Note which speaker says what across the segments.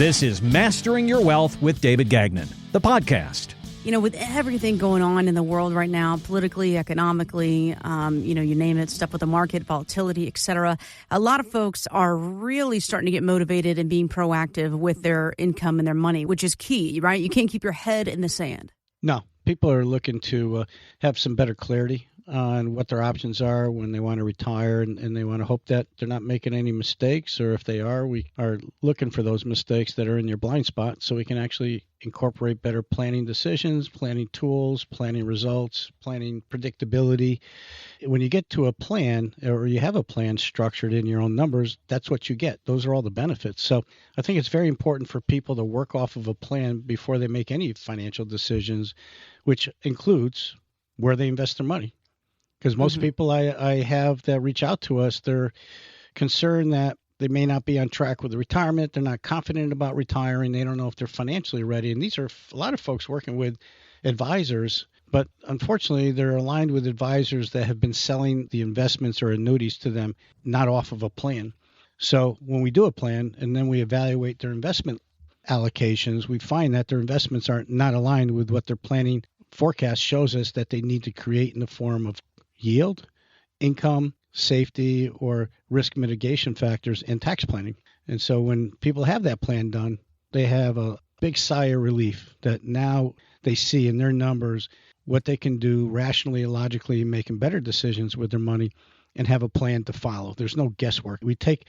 Speaker 1: This is Mastering Your Wealth with David Gagnon, the podcast.
Speaker 2: You know, with everything going on in the world right now, politically, economically, you name it, stuff with the market, volatility, et cetera, a lot of folks are really starting to get motivated and being proactive with their income and their money, which is key, right? You can't keep your head in the sand.
Speaker 3: No, people are looking to have some better clarity on what their options are when they want to retire, and they want to hope that they're not making any mistakes, or if they are, we are looking for those mistakes that are in your blind spot so we can actually incorporate better planning decisions, planning tools, planning results, planning predictability. When you get to a plan, or you have a plan structured in your own numbers, that's what you get. Those are all the benefits. So I think it's very important for people to work off of a plan before they make any financial decisions, which includes where they invest their money. Because most people I have that reach out to us, they're concerned that they may not be on track with retirement. They're not confident about retiring. They don't know if they're financially ready. And these are a lot of folks working with advisors, but unfortunately, they're aligned with advisors that have been selling the investments or annuities to them, not off of a plan. So when we do a plan and then we evaluate their investment allocations, we find that their investments are not aligned with what their planning forecast shows us that they need to create in the form of yield, income, safety, or risk mitigation factors, and tax planning. And so when people have that plan done, they have a big sigh of relief that now they see in their numbers what they can do rationally and logically, making better decisions with their money, and have a plan to follow. There's no guesswork. We take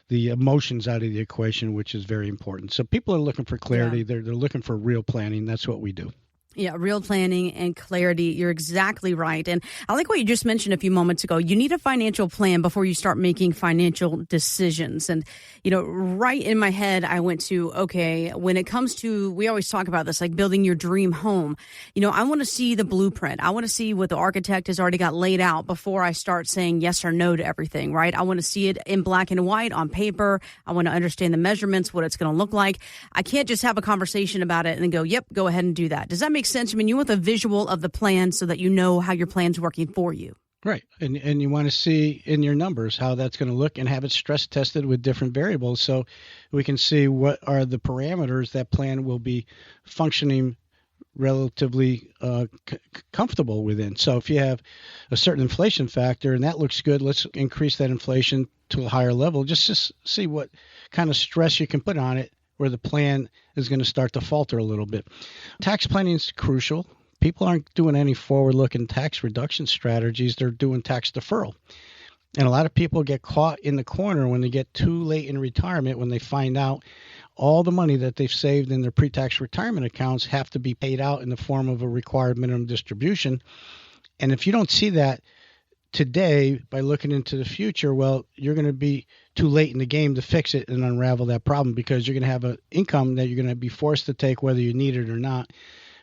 Speaker 3: the emotions out of the equation, which is very important. So people are looking for clarity. They're looking for real planning. That's what we do.
Speaker 2: Yeah, real planning and clarity. You're exactly right. And I like what you just mentioned a few moments ago. You need a financial plan before you start making financial decisions. And, right in my head, I went to, okay, when it comes to, we always talk about this, like building your dream home. I want to see the blueprint. I want to see what the architect has already got laid out before I start saying yes or no to everything, right? I want to see it in black and white on paper. I want to understand the measurements, what it's going to look like. I can't just have a conversation about it and then go, yep, go ahead and do that. Does that make sense? I mean, you want the visual of the plan so that you know how your plan's working for you.
Speaker 3: Right. And you want to see in your numbers how that's going to look and have it stress tested with different variables so we can see what are the parameters that plan will be functioning relatively comfortable within. So if you have a certain inflation factor and that looks good, let's increase that inflation to a higher level just to see what kind of stress you can put on it, where the plan is going to start to falter a little bit. Tax planning is crucial. People aren't doing any forward-looking tax reduction strategies. They're doing tax deferral. And a lot of people get caught in the corner when they get too late in retirement, when they find out all the money that they've saved in their pre-tax retirement accounts have to be paid out in the form of a required minimum distribution. And if you don't see that today by looking into the future, well, you're going to be too late in the game to fix it and unravel that problem, because you're going to have an income that you're going to be forced to take whether you need it or not,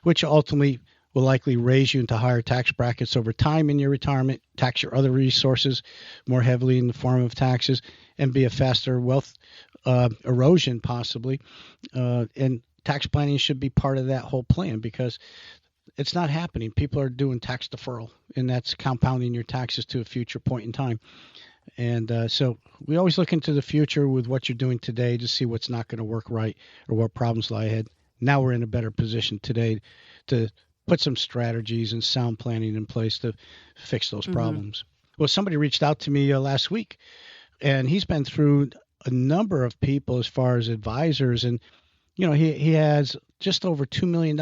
Speaker 3: which ultimately will likely raise you into higher tax brackets over time in your retirement, tax your other resources more heavily in the form of taxes, and be a faster wealth erosion possibly. And tax planning should be part of that whole plan, because it's not happening. People are doing tax deferral, and that's compounding your taxes to a future point in time. And so we always look into the future with what you're doing today to see what's not going to work right or what problems lie ahead. Now we're in a better position today to put some strategies and sound planning in place to fix those problems. Well, somebody reached out to me last week, and he's been through a number of people as far as advisors. And, he has just over $2 million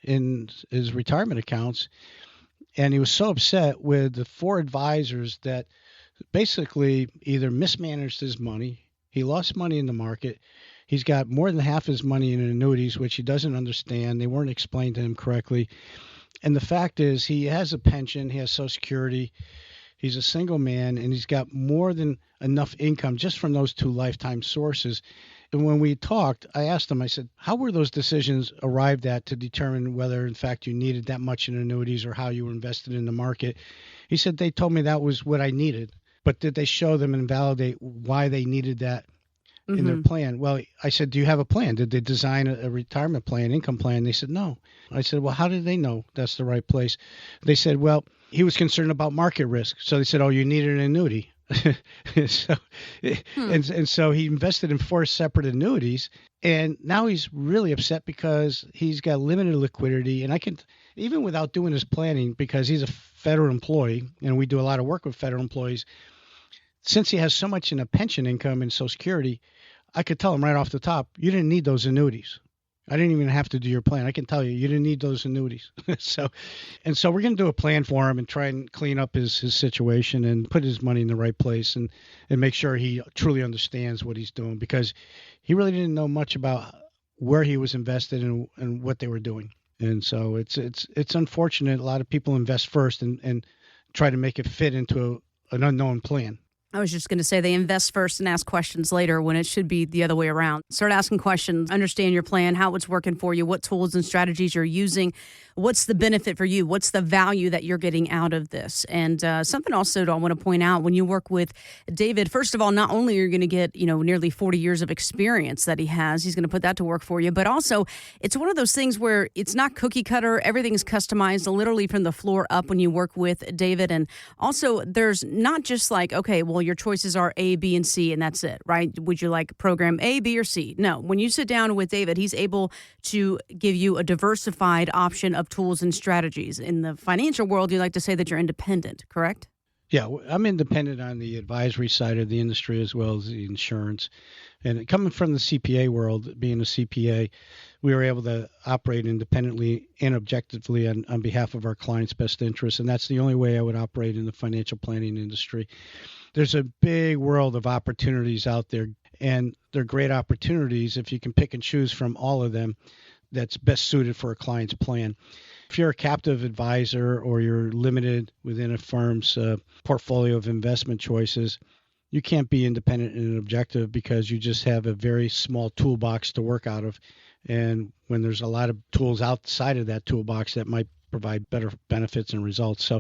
Speaker 3: in his retirement accounts. And he was so upset with the 4 advisors that basically either mismanaged his money, he lost money in the market, he's got more than half his money in annuities, which he doesn't understand. They weren't explained to him correctly. And the fact is, he has a pension, he has Social Security, he's a single man, and he's got more than enough income just from those 2 lifetime sources. And when we talked, I asked him, I said, how were those decisions arrived at to determine whether, in fact, you needed that much in annuities or how you were invested in the market? He said, they told me that was what I needed. But did they show them and validate why they needed that in their plan? Well, I said, do you have a plan? Did they design a retirement plan, income plan? They said, no. I said, well, how did they know that's the right place? They said, well, he was concerned about market risk. So they said, oh, you needed an annuity. so, and so he invested in 4 separate annuities, and now he's really upset because he's got limited liquidity. And I can, even without doing his planning, because he's a federal employee, and we do a lot of work with federal employees, since he has so much in a pension income and Social Security, I could tell him right off the top, you didn't need those annuities. I didn't even have to do your plan. I can tell you, you didn't need those annuities. so we're going to do a plan for him and try and clean up his situation and put his money in the right place and make sure he truly understands what he's doing, because he really didn't know much about where he was invested and what they were doing. And so it's unfortunate. A lot of people invest first and try to make it fit into an unknown plan.
Speaker 2: I was just going to say they invest first and ask questions later when it should be the other way around. Start asking questions, understand your plan, how it's working for you, what tools and strategies you're using, what's the benefit for you, what's the value that you're getting out of this. And something also I want to point out, when you work with David, first of all, not only are you going to get, nearly 40 years of experience that he's going to put that to work for you, but also it's one of those things where it's not cookie cutter. Everything's customized literally from the floor up when you work with David. And also there's not just like, okay, well, your choices are A, B, and C, and that's it, right? Would you like program A, B, or C? No. When you sit down with David, he's able to give you a diversified option of tools and strategies. In the financial world, you like to say that you're independent, correct?
Speaker 3: Yeah, I'm independent on the advisory side of the industry as well as the insurance. And coming from the CPA world, being a CPA, we were able to operate independently and objectively on behalf of our clients' best interests. And that's the only way I would operate in the financial planning industry. There's a big world of opportunities out there, and they're great opportunities if you can pick and choose from all of them that's best suited for a client's plan. If you're a captive advisor or you're limited within a firm's portfolio of investment choices, you can't be independent and objective because you just have a very small toolbox to work out of. And when there's a lot of tools outside of that toolbox that might provide better benefits and results. So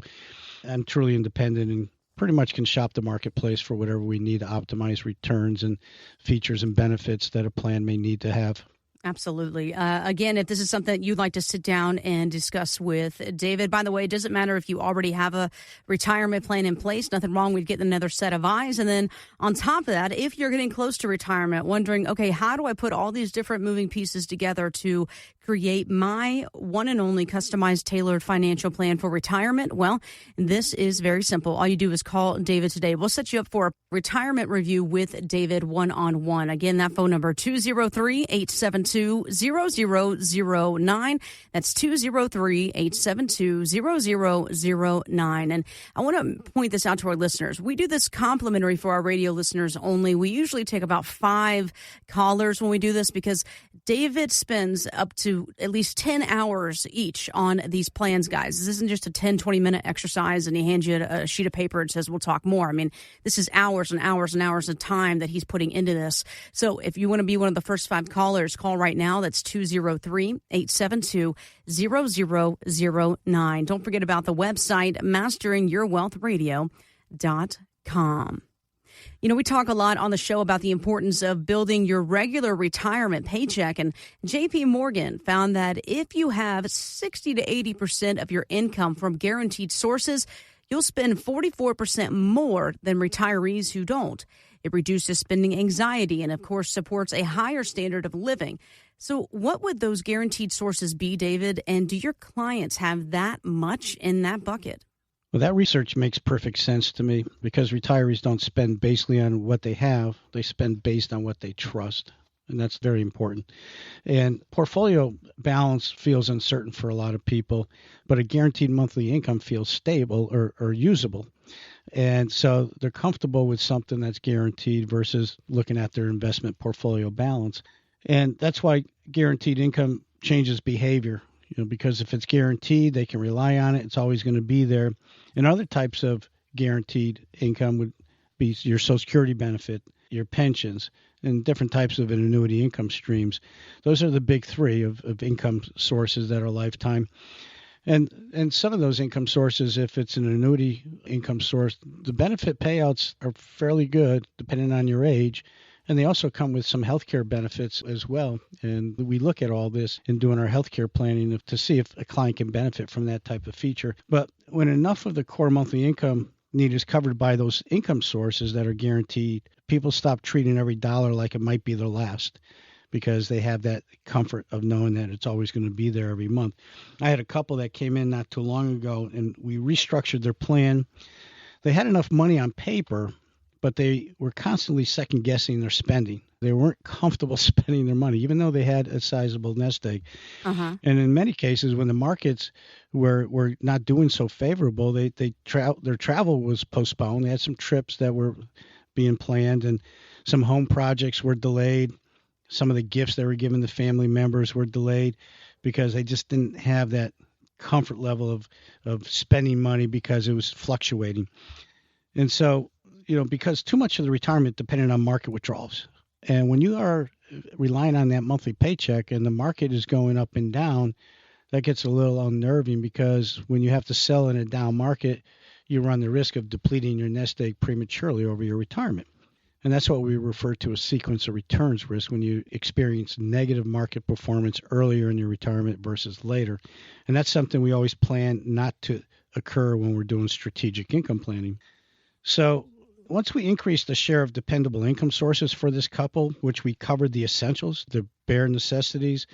Speaker 3: I'm truly independent and pretty much can shop the marketplace for whatever we need to optimize returns and features and benefits that a plan may need to have.
Speaker 2: Absolutely. Again, if this is something that you'd like to sit down and discuss with David, by the way, it doesn't matter if you already have a retirement plan in place. Nothing wrong with getting another set of eyes. And then on top of that, if you're getting close to retirement, wondering, okay, how do I put all these different moving pieces together to create my one and only customized, tailored financial plan for retirement? Well, this is very simple. All you do is call David today. We'll set you up for a retirement review with David one-on-one. Again, that phone number, 203-872-0009. That's 203-872-0009. And I want to point this out to our listeners. We do this complimentary for our radio listeners only. We usually take about 5 callers when we do this because David spends up to at least 10 hours each on these plans, guys. This isn't just a 10, 20-minute exercise and he hands you a sheet of paper and says, we'll talk more. I mean, this is hours and hours and hours of time that he's putting into this. So if you want to be one of the first 5 callers, call right now. That's 203-872-0009. Don't forget about the website, masteringyourwealthradio.com. We talk a lot on the show about the importance of building your regular retirement paycheck. And JP Morgan found that if you have 60 to 80% of your income from guaranteed sources, you'll spend 44% more than retirees who don't. It reduces spending anxiety and, of course, supports a higher standard of living. So what would those guaranteed sources be, David? And do your clients have that much in that bucket?
Speaker 3: Well, that research makes perfect sense to me because retirees don't spend basically on what they have. They spend based on what they trust, and that's very important. And portfolio balance feels uncertain for a lot of people, but a guaranteed monthly income feels stable or usable. And so they're comfortable with something that's guaranteed versus looking at their investment portfolio balance. And that's why guaranteed income changes behavior. Because if it's guaranteed, they can rely on it. It's always going to be there. And other types of guaranteed income would be your Social Security benefit, your pensions, and different types of annuity income streams. Those are the big 3 of income sources that are lifetime. And some of those income sources, if it's an annuity income source, the benefit payouts are fairly good depending on your age. And they also come with some healthcare benefits as well. And we look at all this in doing our healthcare planning to see if a client can benefit from that type of feature. But when enough of the core monthly income need is covered by those income sources that are guaranteed, people stop treating every dollar like it might be their last because they have that comfort of knowing that it's always going to be there every month. I had a couple that came in not too long ago, and we restructured their plan. They had enough money on paper, but they were constantly second guessing their spending. They weren't comfortable spending their money, even though they had a sizable nest egg.
Speaker 2: Uh-huh.
Speaker 3: And in many cases, when the markets were not doing so favorable, their travel was postponed. They had some trips that were being planned, and some home projects were delayed. Some of the gifts they were giving the family members were delayed because they just didn't have that comfort level of spending money because it was fluctuating. And so, because too much of the retirement depended on market withdrawals. And when you are relying on that monthly paycheck and the market is going up and down, that gets a little unnerving because when you have to sell in a down market, you run the risk of depleting your nest egg prematurely over your retirement. And that's what we refer to as sequence of returns risk when you experience negative market performance earlier in your retirement versus later. And that's something we always plan not to occur when we're doing strategic income planning. So once we increased the share of dependable income sources for this couple, which we covered the essentials, the bare necessities,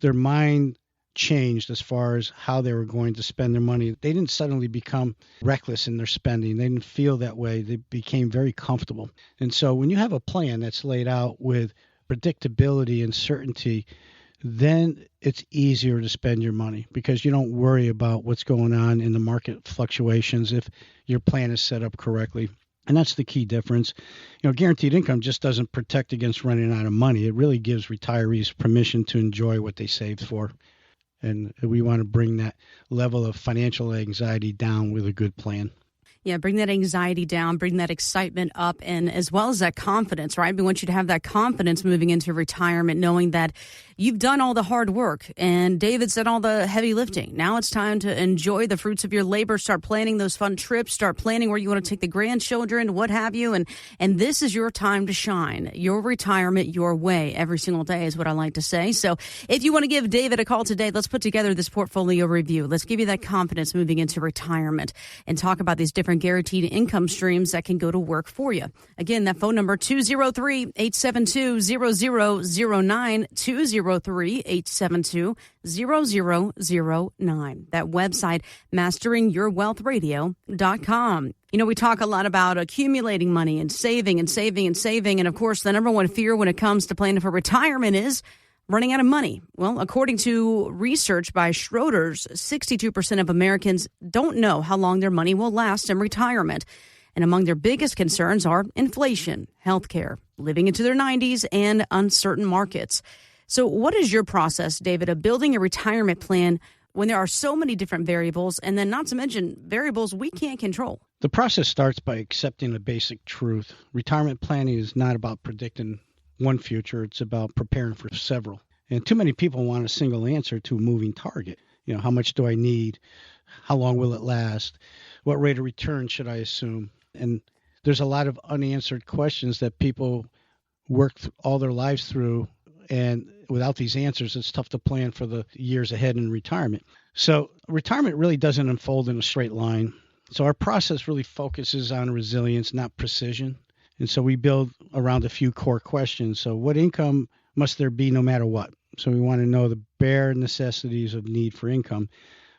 Speaker 3: their mind changed as far as how they were going to spend their money. They didn't suddenly become reckless in their spending. They didn't feel that way. They became very comfortable. And so when you have a plan that's laid out with predictability and certainty, then it's easier to spend your money because you don't worry about what's going on in the market fluctuations if your plan is set up correctly. And that's the key difference. Guaranteed income just doesn't protect against running out of money. It really gives retirees permission to enjoy what they saved for. And we want to bring that level of financial anxiety down with a good plan.
Speaker 2: Yeah, bring that anxiety down, bring that excitement up, and as well as that confidence, right? We want you to have that confidence moving into retirement, knowing that you've done all the hard work and David's done all the heavy lifting. Now it's time to enjoy the fruits of your labor, start planning those fun trips, start planning where you want to take the grandchildren, what have you. And this is your time to shine, your retirement your way every single day is what I like to say. So if you want to give David a call today, let's put together this portfolio review. Let's give you that confidence moving into retirement and talk about these different guaranteed income streams that can go to work for you. Again, that phone number 203-872-0009, 203-872-0009. That website, masteringyourwealthradio.com. We talk a lot about accumulating money and saving and saving and saving. And of course, the number one fear when it comes to planning for retirement is running out of money. Well, according to research by Schroders, 62% of Americans don't know how long their money will last in retirement. And among their biggest concerns are inflation, healthcare, living into their 90s, and uncertain markets. So what is your process, David, of building a retirement plan when there are so many different variables, and then not to mention variables we can't control?
Speaker 3: The process starts by accepting a basic truth. Retirement planning is not about predicting one future. It's about preparing for several. And too many people want a single answer to a moving target. How much do I need? How long will it last? What rate of return should I assume? And there's a lot of unanswered questions that people work all their lives through. And without these answers, it's tough to plan for the years ahead in retirement. So retirement really doesn't unfold in a straight line. So our process really focuses on resilience, not precision. And so we build around a few core questions. So what income must there be no matter what? So we want to know the bare necessities of need for income.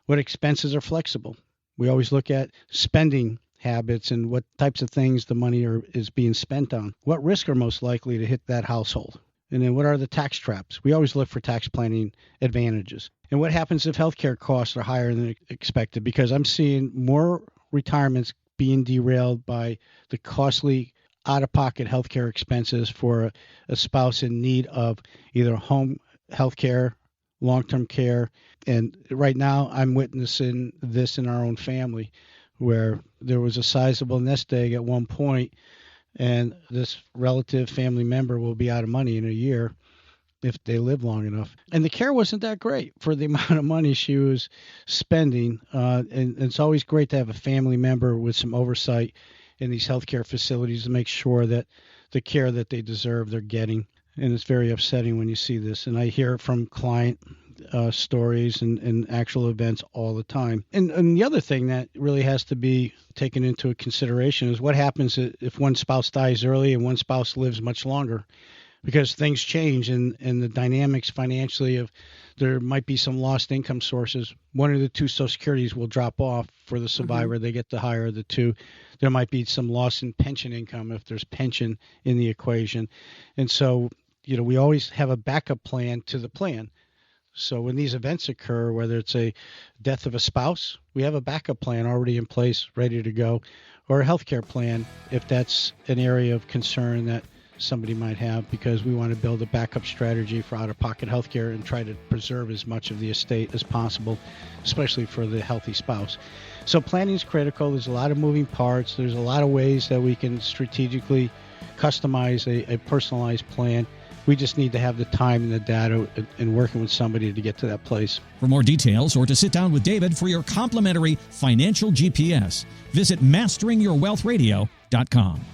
Speaker 3: What expenses are flexible? We always look at spending habits and what types of things the money is being spent on. What risks are most likely to hit that household? And then what are the tax traps? We always look for tax planning advantages. And what happens if healthcare costs are higher than expected? Because I'm seeing more retirements being derailed by the costly out-of-pocket healthcare expenses for a spouse in need of either home healthcare, long-term care. And right now I'm witnessing this in our own family where there was a sizable nest egg at one point, and this relative family member will be out of money in a year if they live long enough. And the care wasn't that great for the amount of money she was spending. And it's always great to have a family member with some oversight in these healthcare facilities to make sure that the care that they deserve, they're getting. And it's very upsetting when you see this. And I hear from client stories and actual events all the time. And the other thing that really has to be taken into consideration is what happens if one spouse dies early and one spouse lives much longer, because things change and the dynamics financially of there might be some lost income sources. One of the two Social Securities will drop off for the survivor. They get the higher of the two. There might be some loss in pension income if there's pension in the equation. And so, we always have a backup plan to the plan. So when these events occur, whether it's a death of a spouse, we have a backup plan already in place, ready to go, or a healthcare plan if that's an area of concern that somebody might have, because we want to build a backup strategy for out-of-pocket healthcare and try to preserve as much of the estate as possible, especially for the healthy spouse. So planning is critical. There's a lot of moving parts. There's a lot of ways that we can strategically customize a personalized plan. We just need to have the time and the data and working with somebody to get to that place.
Speaker 1: For more details or to sit down with David for your complimentary financial GPS, visit masteringyourwealthradio.com.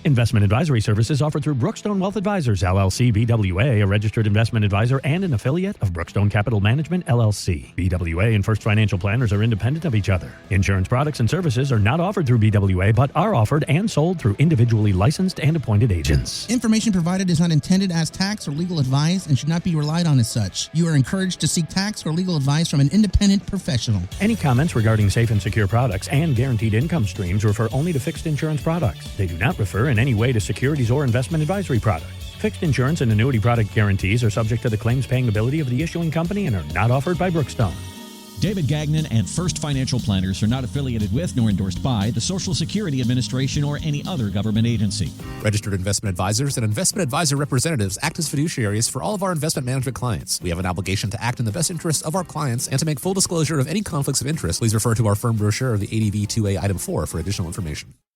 Speaker 4: Investment advisory services offered through Brookstone Wealth Advisors, LLC, BWA, a registered investment advisor and an affiliate of Brookstone Capital Management, LLC. BWA and First Financial Planners are independent of each other. Insurance products and services are not offered through BWA, but are offered and sold through individually licensed and appointed agents.
Speaker 5: Information provided is not intended as tax or legal advice and should not be relied on as such. You are encouraged to seek tax or legal advice from an independent professional.
Speaker 4: Any comments regarding safe and secure products and guaranteed income streams refer only to fixed insurance products. They do not refer in any way to securities or investment advisory products. Fixed insurance and annuity product guarantees are subject to the claims paying ability of the issuing company and are not offered by Brookstone.
Speaker 1: David Gagnon and First Financial Planners are not affiliated with nor endorsed by the Social Security Administration or any other government agency.
Speaker 6: Registered investment advisors and investment advisor representatives act as fiduciaries for all of our investment management clients. We have an obligation to act in the best interest of our clients and to make full disclosure of any conflicts of interest. Please refer to our firm brochure of the ADV 2A Item 4 for additional information.